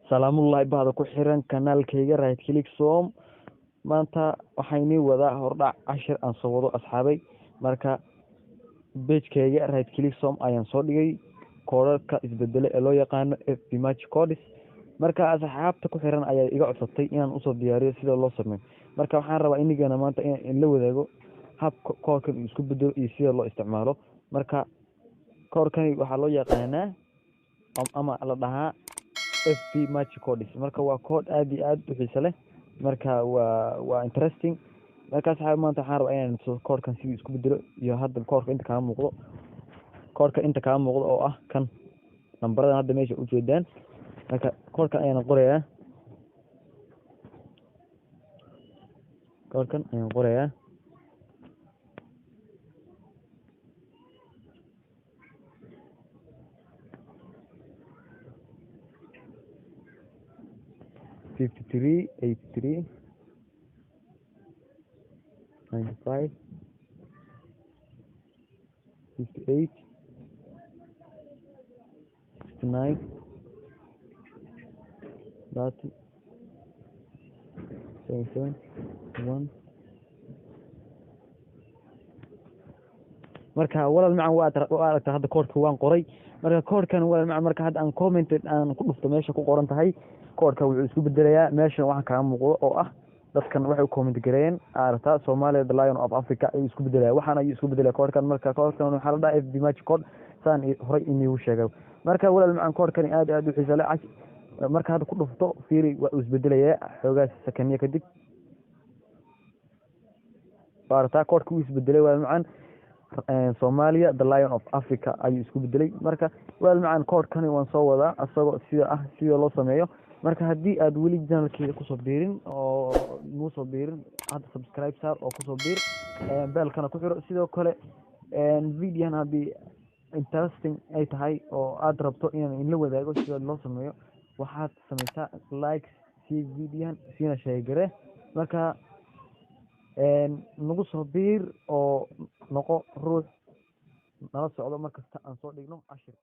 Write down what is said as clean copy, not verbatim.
salaamullahi bahda ku xiran kanaalkayga right click som maanta waxayni wadaa hordhac cashir aan soo wado asxaabay marka page-kayga right click som ayaan soo dhigay koodadka isbedele ee loo yaqaano FB Magic Codes marka asxaabta ku xiran ayaa iga codsatay inaan usoo diyaariyo sida loo sameeyo marka waxaan rabaa inigana maanta in la wadaago habka koodkan isku bedelo iyo sida loo isticmaalo marka koodkan waxaa loo yaqaanaa ama la dhahaa FB Magic Codes marka waa code aad iyo aad u xiiso leh marka waa interesting marka asxaab maanta waxaan rabaa inaan soo koodkan sidii isku bedelo iyo hadda koodka inta ka muuqdo oo ah kan nambaradan hadda meesha u jeedaan marka koodkan ayaan qorayaa 53 83 95 58 69 30 77 1 marka walaal macaan waa aragtaa hadda koodka waan qoray marka koodkan walaal macaan marka hadda aan comment aan ku dhufto meesha ku qoran tahay koodka wuxuu isku bedelayaa meesha waxa ka muuqdo oo ah dadkan waxay u comment gareeyeen aragtaa Soomaaliya the Lion of Africa ay isku bedelaya waxaan ay isku bedelaya koodkan marka koodkan waxa la dhahaa FB Magic Code saan horay inuu sheegay marka walaal macaan koodkan aad u xiiso leh marka hadda ku dhufto fiiri waa isbedelaya xoogaa sakaniya kadib aragtaa koodka uu isbedelay walaal macaan Soomaaliya the Lion of Africa ay isku bedelay marka walaal macaan koodkan waan soo wadaa asagoo sida loo sameeyo marka haddii aad weli channelkeeda ku soo biirin oo noo soo biirin hadda subscribe saar oo ku soo biir beelkana ku xiro sidoo kale videohan haddii interesting ay tahay oo aad rabto in la wadaago sida loo sameeyo waxaad sameysaa like si videohan sina sheegare marka nagu soo biir oo noqo ruux nala socdo markasta aan soo dhigno cashir.